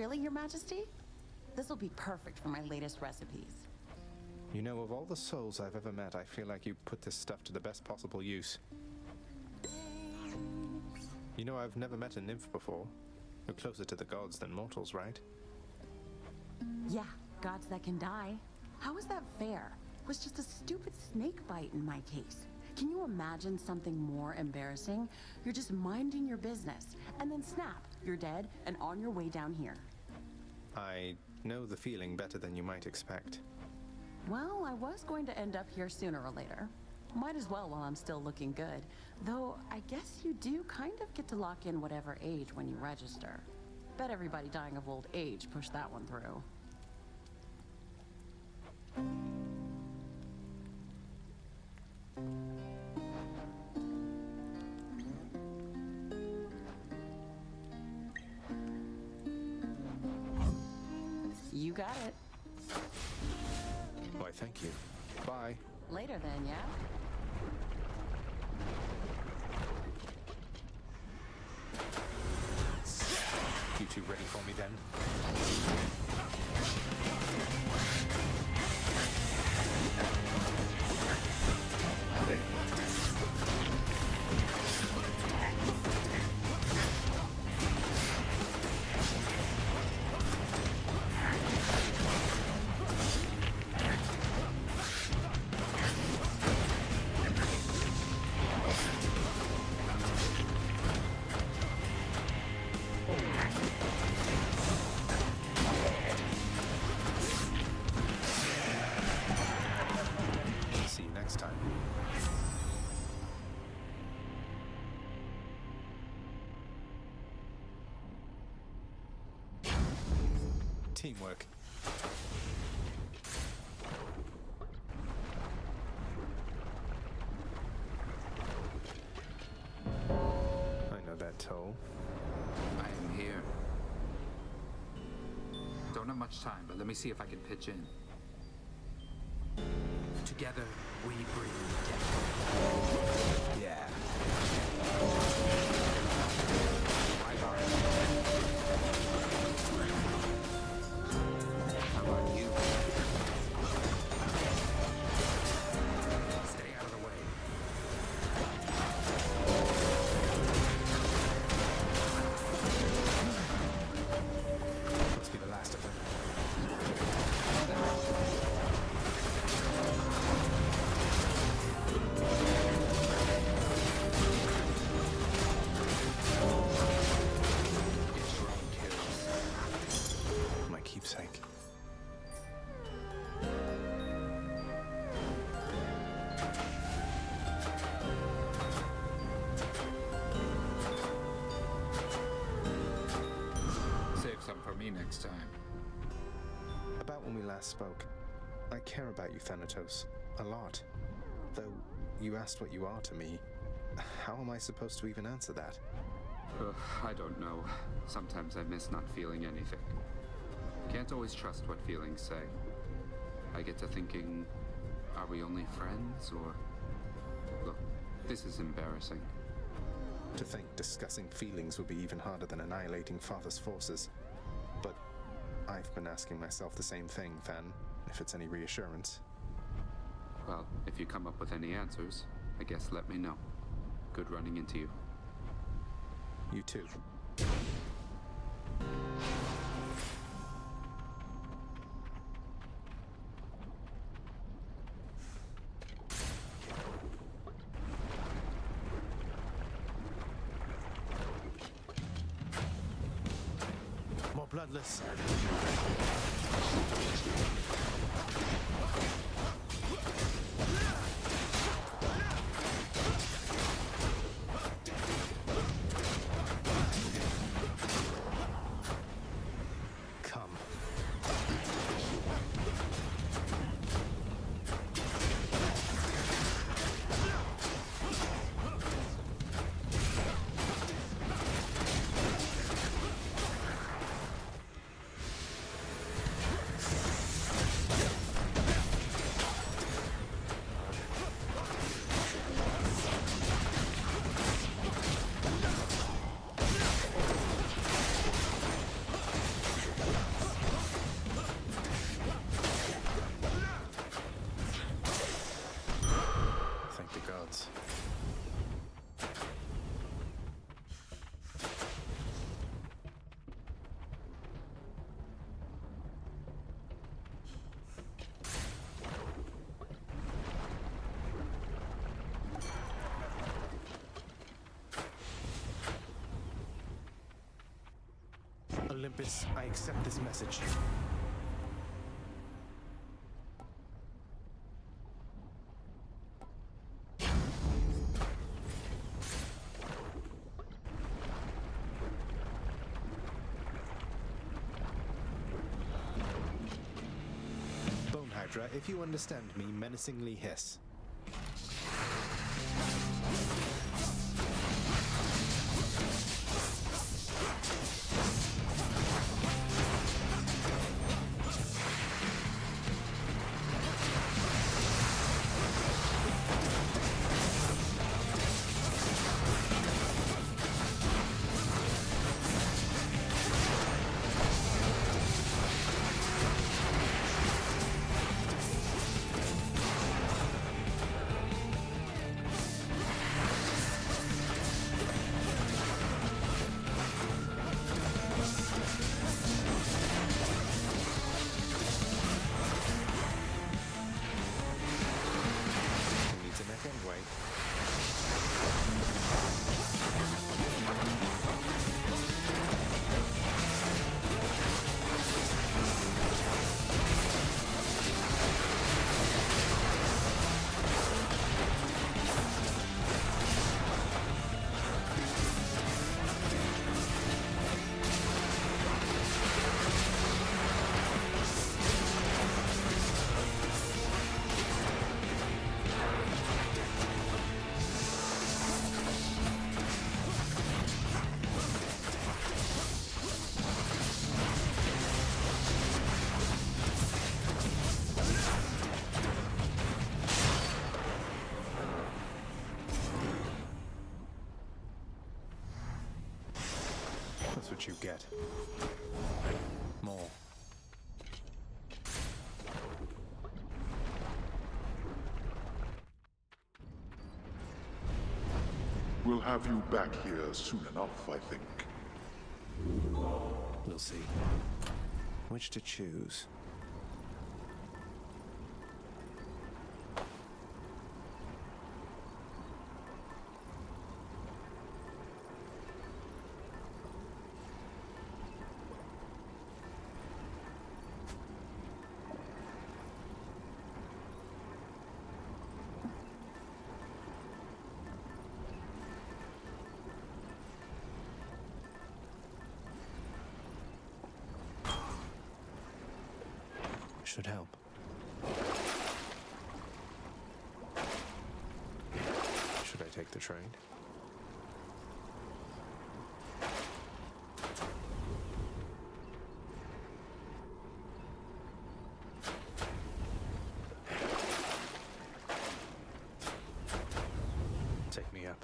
really, Your Majesty? This'll be perfect for my latest recipes. You know, of all the souls I've ever met, I feel like you put this stuff to the best possible use. You know, I've never met a nymph before. You're closer to the gods than mortals, right? Yeah, gods that can die. How is that fair? It was just a stupid snake bite in my case. Can you imagine something more embarrassing? You're just minding your business, and then snap, you're dead and on your way down here. I know the feeling better than you might expect. Well, I was going to end up here sooner or later. Might as well while I'm still looking good. Though, I guess you do kind of get to lock in whatever age when you register. Bet everybody dying of old age pushed that one through. You got it. Why, thank you. Bye. Later then, yeah? You two ready for me then? See you next time. Teamwork. I know that toll. I am here. Don't have much time, but let me see if I can pitch in. Together, we breathe. Yeah. My heart. How about you? Stay out of the way. Must be the last of them. My keepsake. Save some for me next time. About when we last spoke, I care about you, Thanatos, a lot. Though you asked what you are to me, how am I supposed to even answer that? I don't know. Sometimes I miss not feeling anything. Can't always trust what feelings say. I get to thinking, are we only friends, or... Look, this is embarrassing. To think discussing feelings would be even harder than annihilating Father's forces. But I've been asking myself the same thing, Than, if it's any reassurance. Well, if you come up with any answers, I guess let me know. Good running into you. You too. More bloodless. Come. Olympus, I accept this message. Bone Hydra, if you understand me, menacingly hiss. That's what you get. More. We'll have you back here soon enough, I think. We'll see. Which to choose? Should help. Should I take the train? Take me up.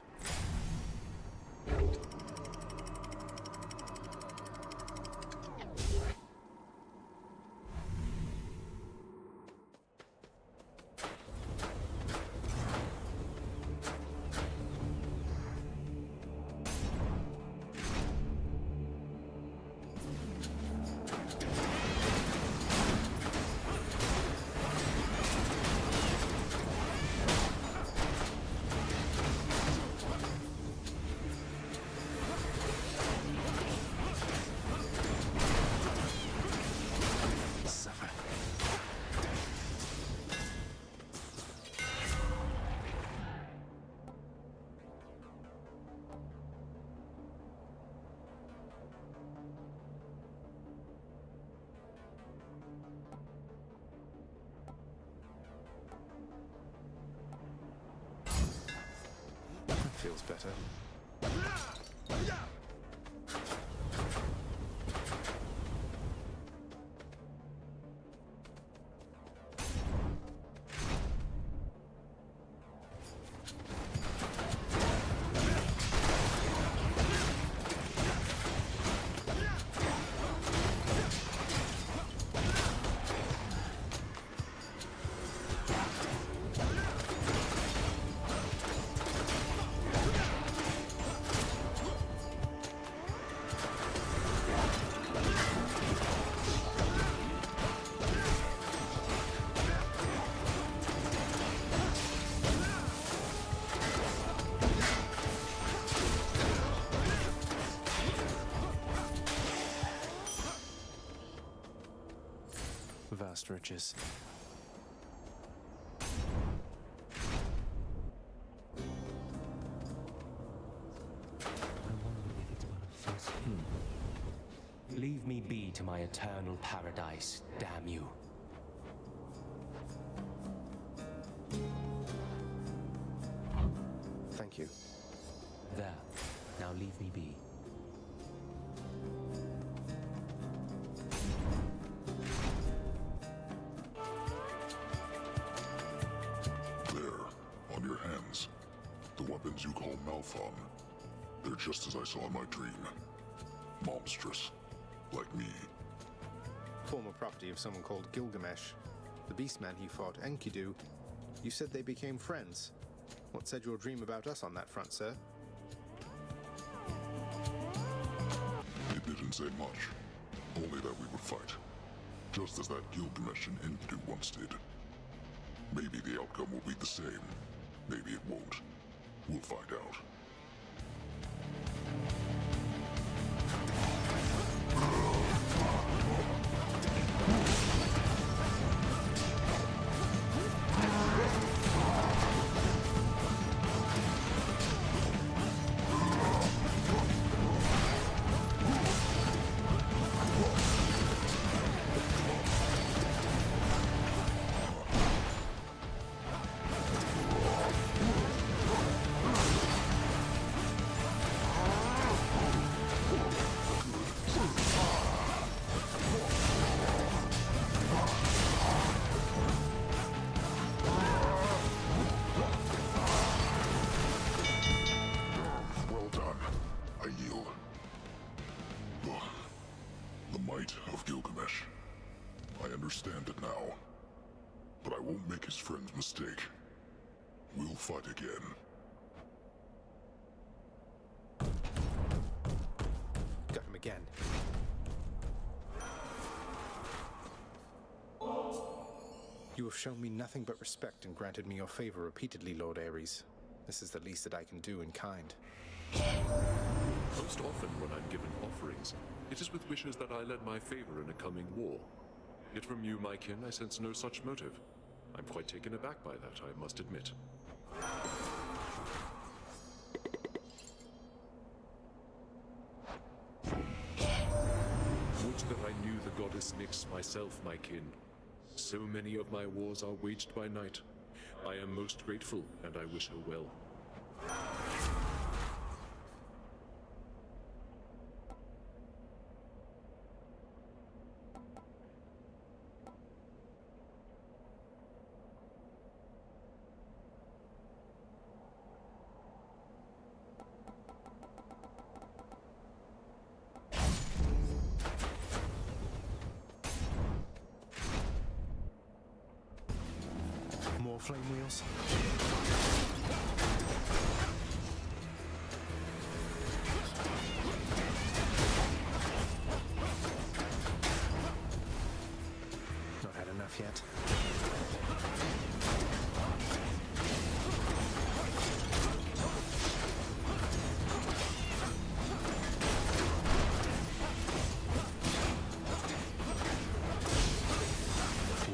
Feels better. beverages. I wonder if it's but a false. Leave me be to my eternal paradise, damn you. Thank you. There. Now leave me be. There, on your hands. The weapons you call Malphon. They're just as I saw in my dream. Monstrous. Like me. Former property of someone called Gilgamesh. The beastman he fought, Enkidu. You said they became friends. What said your dream about us on that front, sir? It didn't say much. Only that we would fight. Just as that Gilgamesh and Enkidu once did. Maybe the outcome will be the same. Maybe it won't. We'll find out. Understand it now. But I won't make his friend's mistake. We'll fight again. Got him again. You have shown me nothing but respect and granted me your favor repeatedly, Lord Ares. This is the least that I can do in kind. Most often when I'm given offerings, it is with wishes that I lend my favor in a coming war. Yet from you, my kin, I sense no such motive. I'm quite taken aback by that, I must admit. Would that I knew the goddess Nyx myself, my kin. So many of my wars are waged by night. I am most grateful, and I wish her well. More flame wheels? Not had enough yet.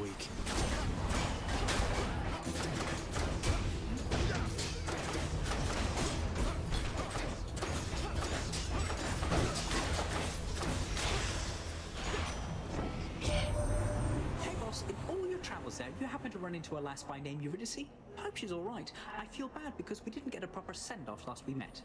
Weak. There, you happen to run into a lass by name Eurydice? I hope she's alright. I feel bad because we didn't get a proper send-off last we met.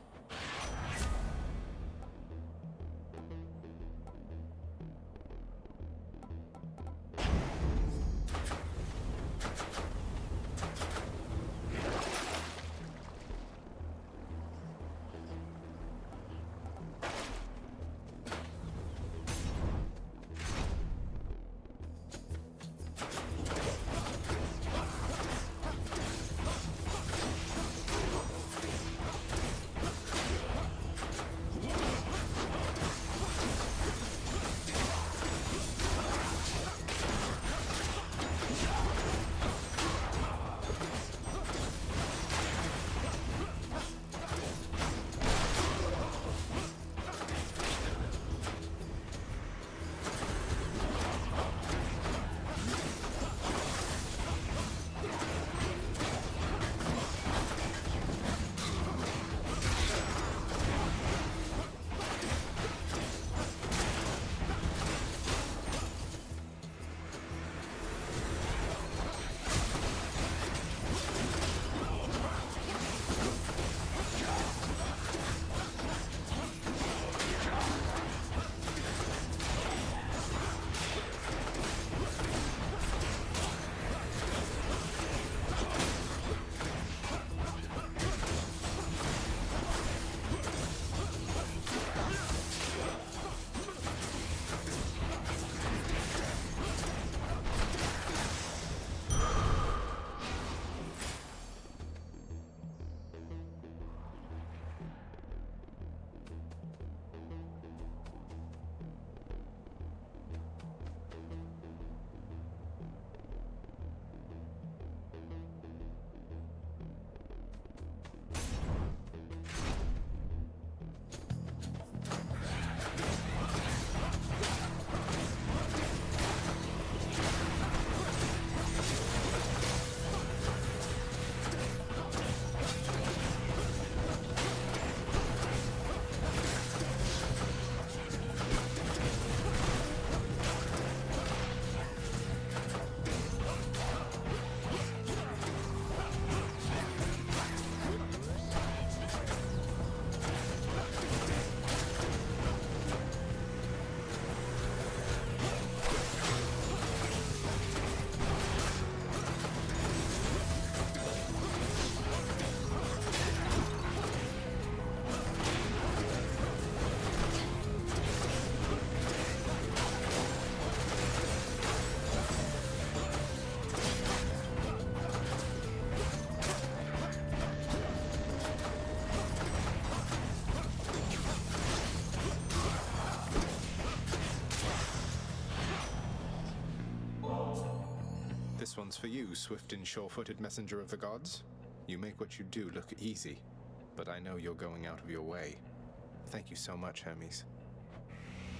This one's for you, swift and sure-footed messenger of the gods. You make what you do look easy, but I know you're going out of your way. Thank you so much, Hermes.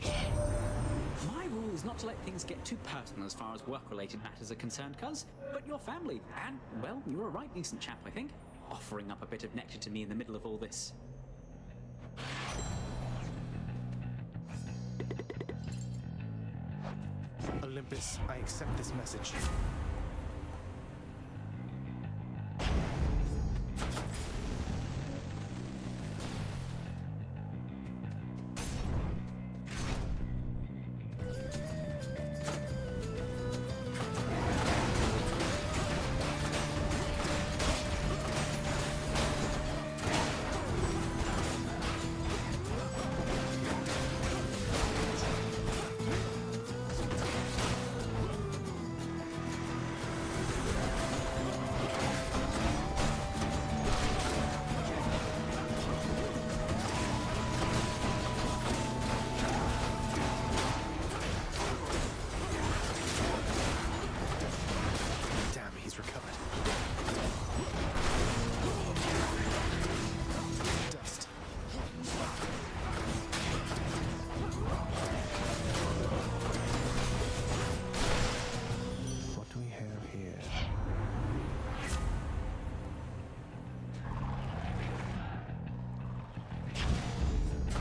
My rule is not to let things get too personal as far as work-related matters are concerned, cuz. But your family, and, well, you're a right decent chap, I think. Offering up a bit of nectar to me in the middle of all this. Olympus, I accept this message.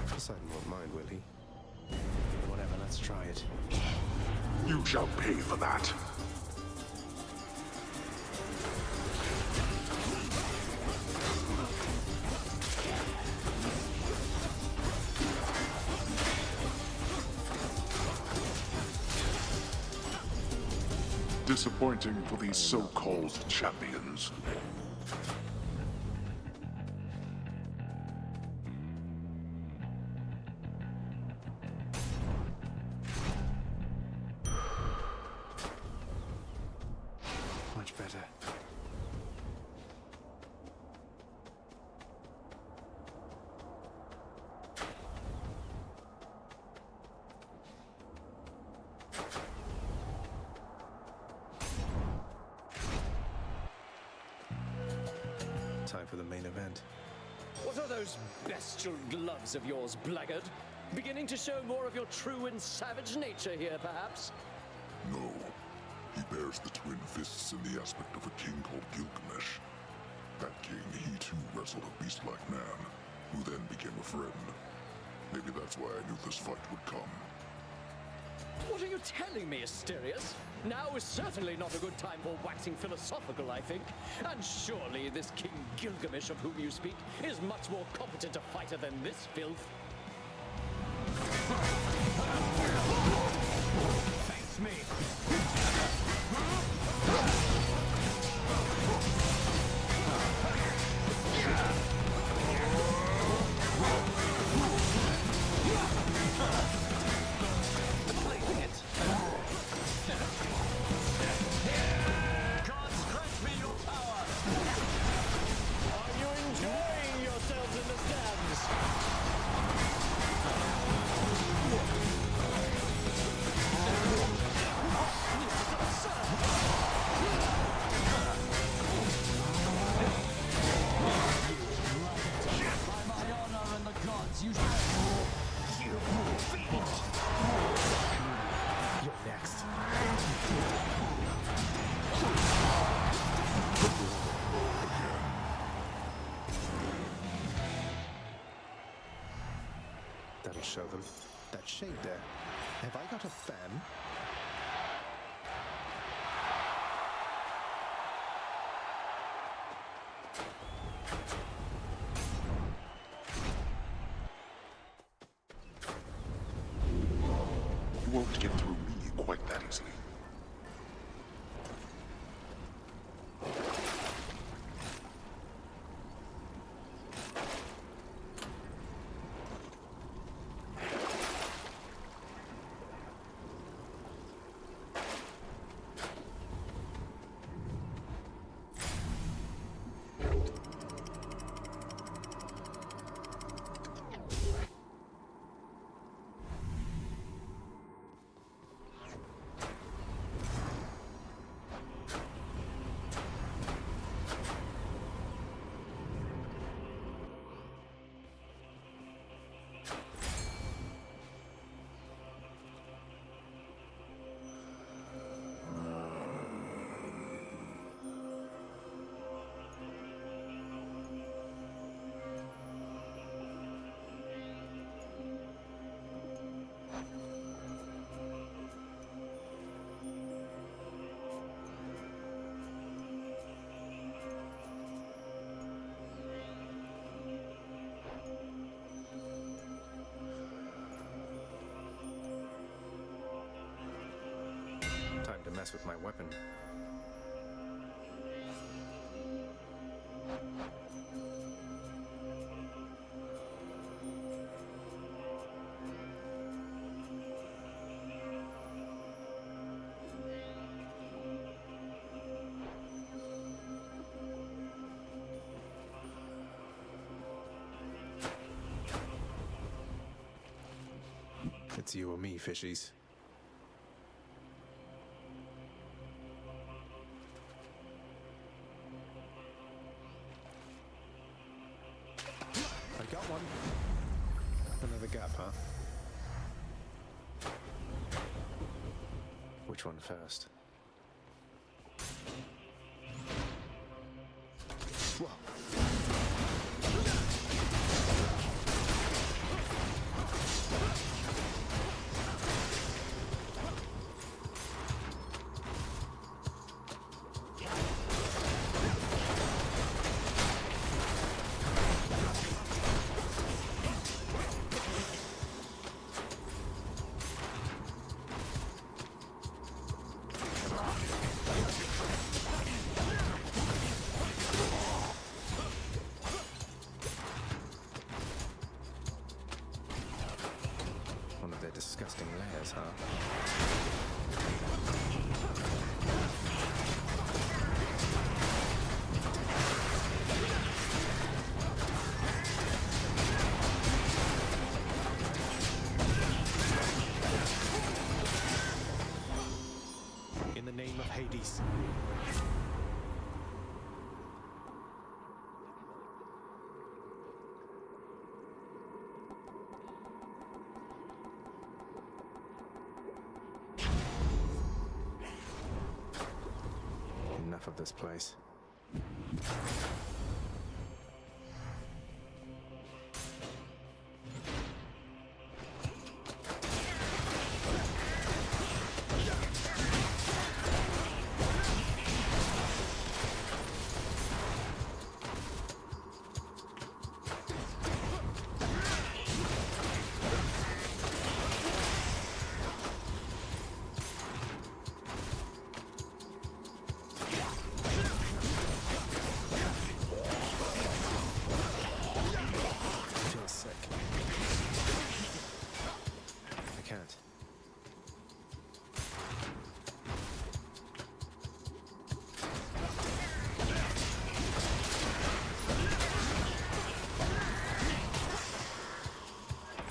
Poseidon won't mind, will he? Whatever, let's try it. You shall pay for that. Disappointing for these so-called champions. Much better. Time for the main event. What are those bestial gloves of yours, blackguard? Beginning to show more of your true and savage nature here, perhaps? No. He bears the twin fists in the aspect of a king called Gilgamesh. That king, he too wrestled a beast-like man, who then became a friend. Maybe that's why I knew this fight would come. What are you telling me, Asterius? Now is certainly not a good time for waxing philosophical, I think. And surely this King Gilgamesh of whom you speak is much more competent a fighter than this filth. Face me! That'll show them. That shade there. Have I got a fan? You won't get through me quite that easily. to mess with my weapon. It's you or me, fishies. I got one. Another gap, huh? Which one first? Whoa. One of their disgusting layers, huh? In the name of Hades. Enough of this place.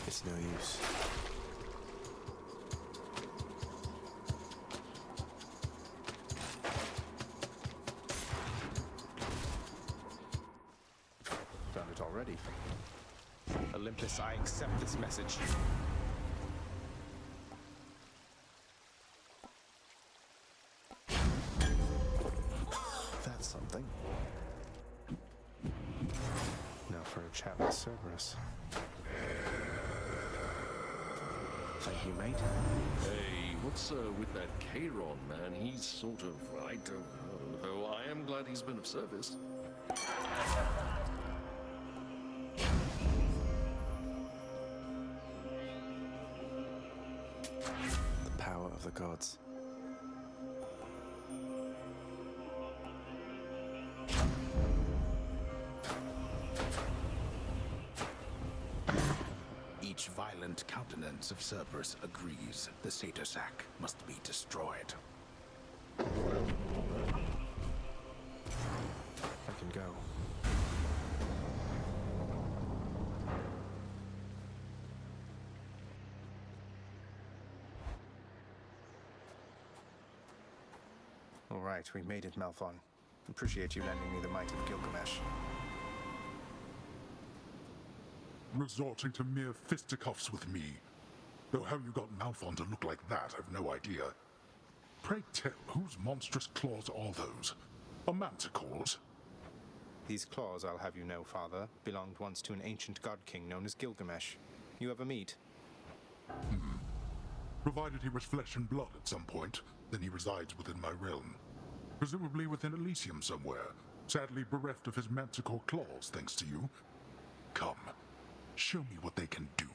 It's no use. Found it already. Olympus, I accept this message. That's something. Now for a chat with Cerberus. Thank you, mate. Hey, what's with that Chiron, man? He's sort of, I don't know, though I am glad he's been of service. The power of the gods. Each violent countenance of Cerberus agrees the ZoTa sac must be destroyed. I can go. All right, we made it, Malphon. Appreciate you lending me the might of Gilgamesh. Resorting to mere fisticuffs with me. Though how you got Malphon to look like that, I've no idea. Pray tell, whose monstrous claws are those? A manticore's? These claws, I'll have you know, Father, belonged once to an ancient god king known as Gilgamesh. You ever meet? Provided he was flesh and blood at some point, then he resides within my realm. Presumably within Elysium somewhere, sadly bereft of his manticore claws thanks to you. Come, show me what they can do.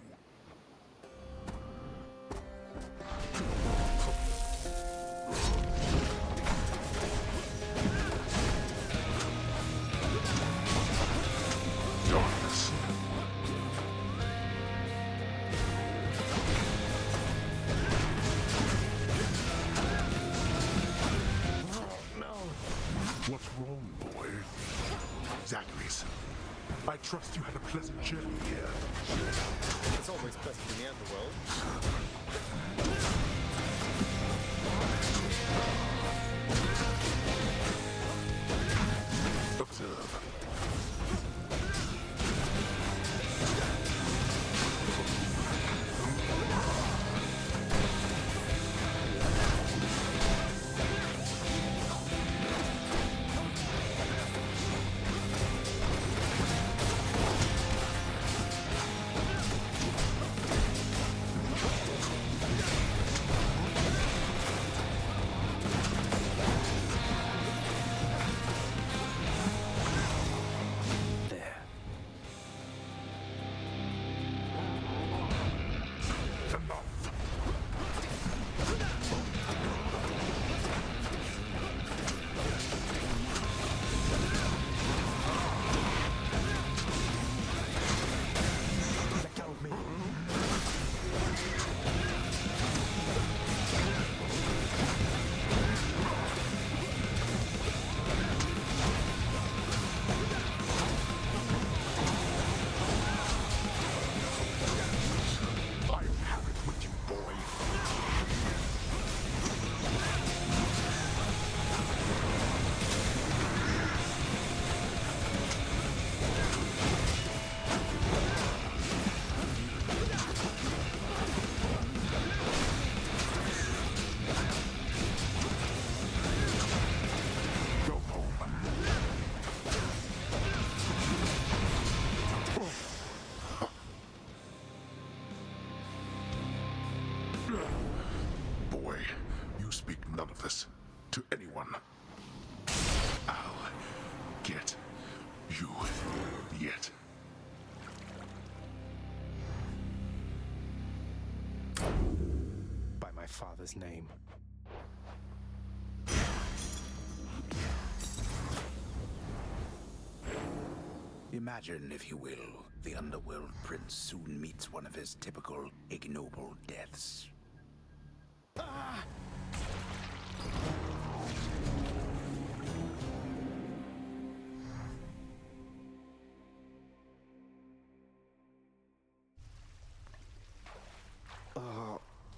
I trust you had a pleasant journey here. It's always pleasant in the underworld. Observe. Boy, you speak none of this to anyone. I'll get you yet. By my father's name. Imagine, if you will, the underworld prince soon meets one of his typical ignoble deaths.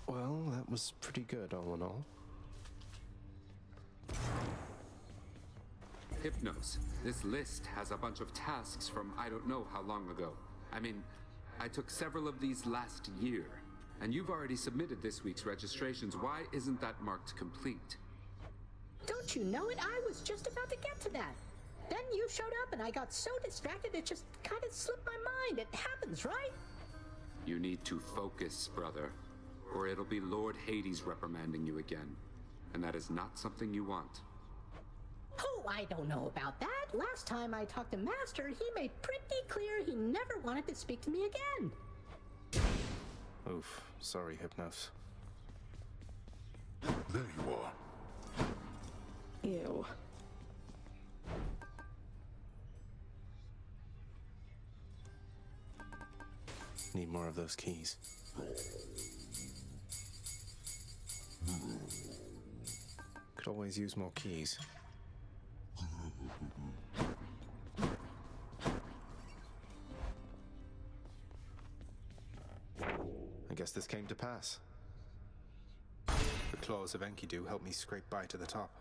Well, that was pretty good, all in all. Hypnos, this list has a bunch of tasks from I don't know how long ago. I mean, I took several of these last year, and you've already submitted this week's registrations. Why isn't that marked complete? Don't you know it? I was just about to get to that. Then you showed up and I got so distracted it just kind of slipped my mind. It happens, right? You need to focus, brother, or it'll be Lord Hades reprimanding you again. And that is not something you want. Oh, I don't know about that. Last time I talked to Master, he made pretty clear he never wanted to speak to me again. Oof. Sorry, Hypnos. There you are. Ew. Need more of those keys. Could always use more keys. I guess this came to pass. The claws of Enkidu helped me scrape by to the top.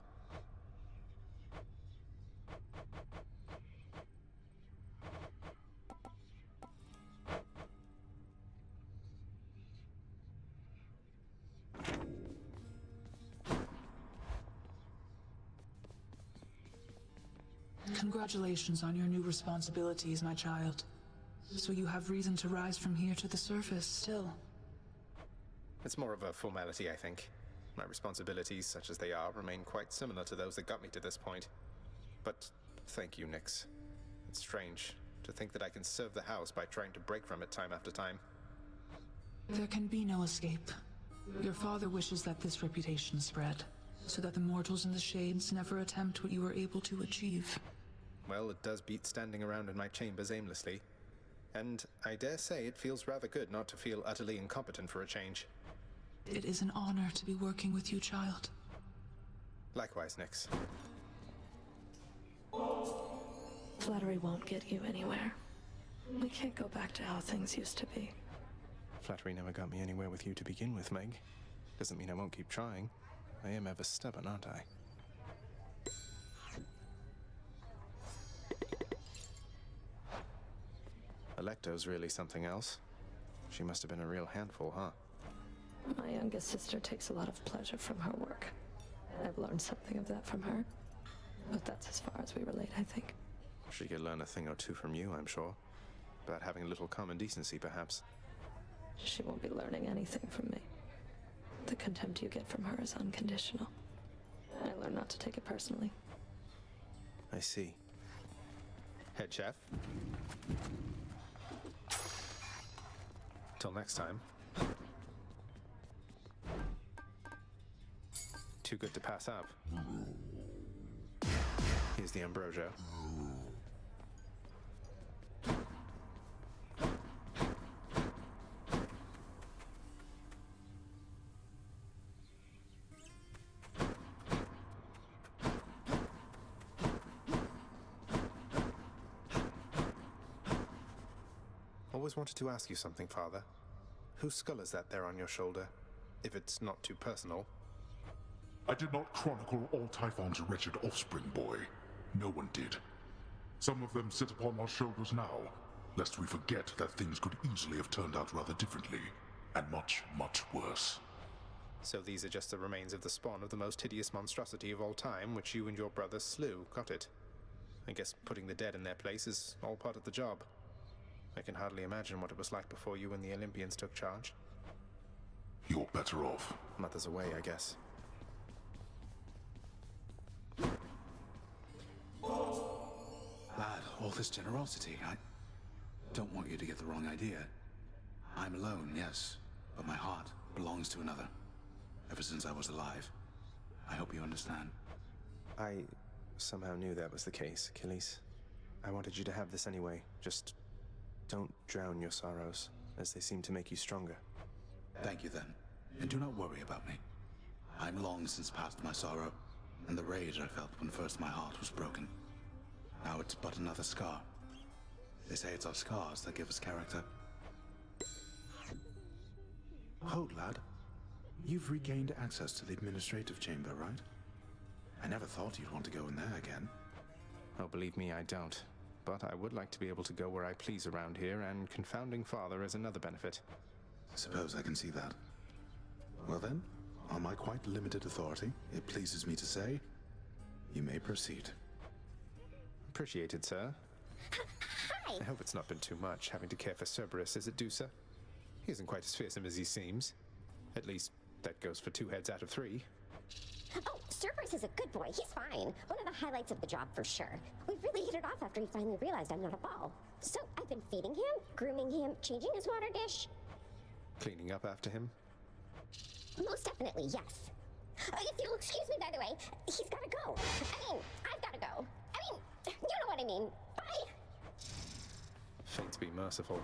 Congratulations on your new responsibilities, my child. So you have reason to rise from here to the surface still. It's more of a formality, I think. My responsibilities, such as they are, remain quite similar to those that got me to this point. But thank you, Nyx. It's strange to think that I can serve the house by trying to break from it time after time. There can be no escape. Your father wishes that this reputation spread, so that the mortals in the Shades never attempt what you were able to achieve. Well, it does beat standing around in my chambers aimlessly. And I dare say it feels rather good not to feel utterly incompetent for a change. It is an honor to be working with you, child. Likewise, Nyx. Flattery won't get you anywhere. We can't go back to how things used to be. Flattery never got me anywhere with you to begin with, Meg. Doesn't mean I won't keep trying. I am ever stubborn, aren't I? Electo's really something else. She must have been a real handful, huh? My youngest sister takes a lot of pleasure from her work. I've learned something of that from her. But that's as far as we relate, I think. She could learn a thing or two from you, I'm sure. About having a little common decency, perhaps. She won't be learning anything from me. The contempt you get from her is unconditional. I learned not to take it personally. I see. Head chef? Till next time. Too good to pass up. Here's the ambrosia. Always wanted to ask you something, Father. Whose skull is that there on your shoulder? If it's not too personal. I did not chronicle all Typhon's wretched offspring, boy. No one did. Some of them sit upon our shoulders now, lest we forget that things could easily have turned out rather differently, and much, much worse. So these are just the remains of the spawn of the most hideous monstrosity of all time, which you and your brother slew, got it? I guess putting the dead in their place is all part of the job. I can hardly imagine what it was like before you and the Olympians took charge. You're better off. Mother's away, I guess. Lad, all this generosity, I don't want you to get the wrong idea. I'm alone, yes, but my heart belongs to another. Ever since I was alive. I hope you understand. I somehow knew that was the case, Achilles. I wanted you to have this anyway. Just don't drown your sorrows, as they seem to make you stronger. Thank you then, and do not worry about me. I'm long since past my sorrow, and the rage I felt when first my heart was broken. Now it's but another scar. They say it's our scars that give us character. Hold, lad. You've regained access to the administrative chamber, right? I never thought you'd want to go in there again. Oh, believe me, I don't. But I would like to be able to go where I please around here, and confounding Father is another benefit. Suppose I can see that. Well then, on my quite limited authority, it pleases me to say, you may proceed. Appreciated, sir. Hi! I hope it's not been too much, having to care for Cerberus, is it, Dusa? He isn't quite as fearsome as he seems. At least, that goes for 2 heads out of 3. Oh, Cerberus is a good boy. He's fine. One of the highlights of the job for sure. We really hit it off after he finally realized I'm not a ball. So I've been feeding him, grooming him, changing his water dish. Cleaning up after him? Most definitely, yes. If you'll excuse me, by the way, he's gotta go. I mean, I've gotta go. I mean, you know what I mean. Bye. Fates be merciful.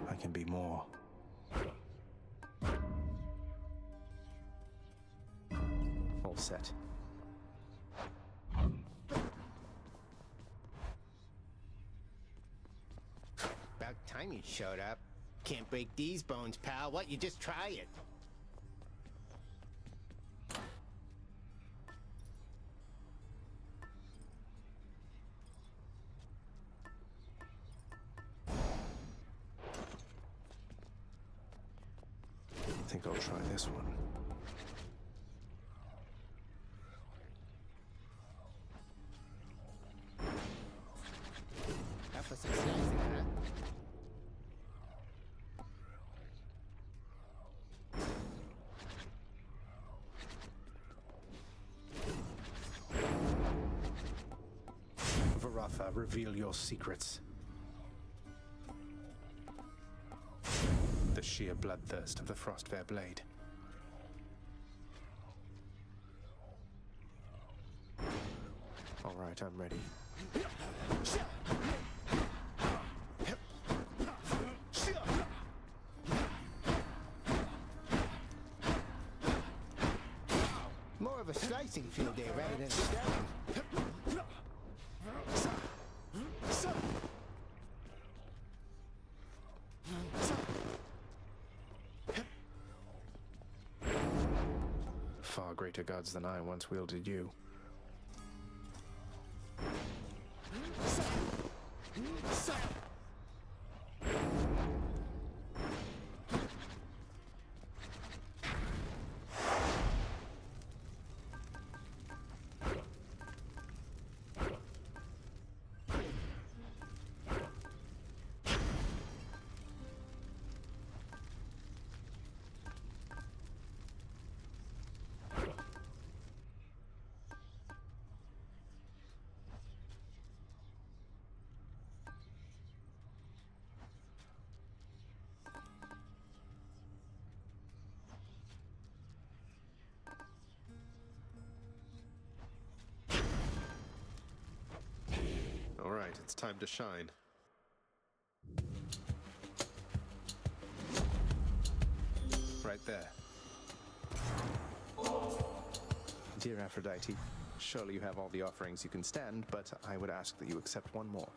I can be more. All set. About time you showed up. Can't break these bones, pal. What? You just try it. I think I'll try this one. That was some slicing, huh? Varatha, reveal your secrets. The sheer bloodthirst of the Frostfair blade. All right, I'm ready. more of a slicing field there rather than a stabbing. Far greater gods than I once wielded you. All right, it's time to shine. Right there. Dear Aphrodite, surely you have all the offerings you can stand, but I would ask that you accept one more.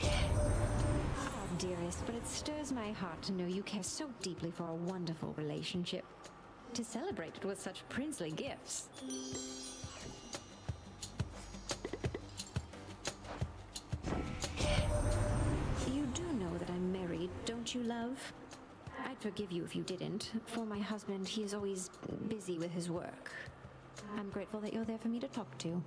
Oh, dearest, but it stirs my heart to know you care so deeply for a wonderful relationship. To celebrate it with such princely gifts. You do know that I'm married, don't you, love? I'd forgive you if you didn't. For my husband, he is always busy with his work. I'm grateful that you're there for me to talk to.